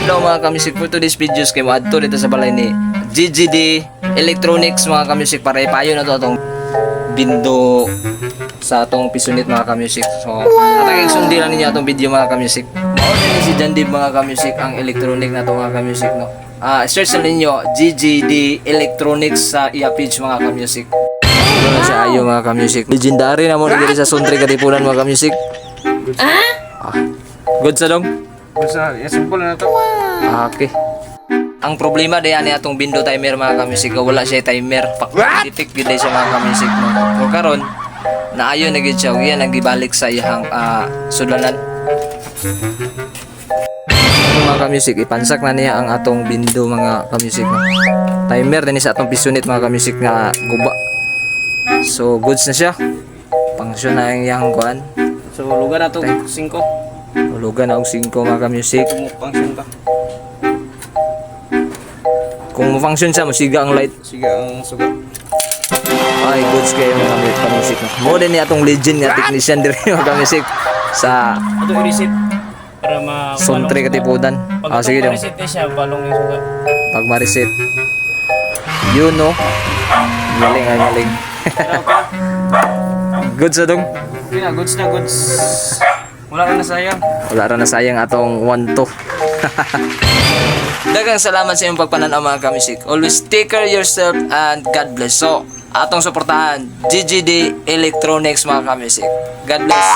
hello mga kamisik, for today's videos kay mo adto dito sa balay ni GGD Electronics mga kamisik, para ipayo na to atong bindo sa atong pisonit mga kamisik. So ataging sundi lang ninyo atong video mga kamisik. Mao ni si Jandib mga kamisik ang electronic na to mga kamisik, no. Search na ninyo GGD Electronics sa iya page mga kamisik. Ano sa ayo mga kamisik. Legendary na mo diri sa Suntre Katipunan mga kamisik. Good sa dong. Basta, simple na to. Okay. Ang problema diyan ni atong bindo timer mga kamisik, wala siya timer. Defect gid siya mga kamisik, no. O karon naayo na gid siya, uya nagibalik sa iyang sulanan. Mga kamisik, ipansak na niya ang atong bindo mga kamisik, no. Timer din sa atong pisonit mga kamisik nga guba. So goods na siya. Pangsyon na ang iyang kuan. So, lugar na to, 5. Hulugan na og 5 mga kamisik. Function ka. Kung mo-function siya, musiga ang light. Sige, ang sugat. Ay, goods kayo mga kamisik. Mo din ni atong legend nga technician diri mga kamisik sa Ito i-reset. Para Suntre Katipunan. Sige dong. reset siya, balong yung sugat. Pag ma-reset. Yun, no. Galing ay galing. Goods na dong. Okay na, goods na goods. Wala ka na sayang. Wala ra na sayang atong 1-2. Daghang salamat sa inyong pagpananaw mga kamisik. Always take care of yourself and God bless. So, atong suportahan GGD Electronics mga kamisik. God bless.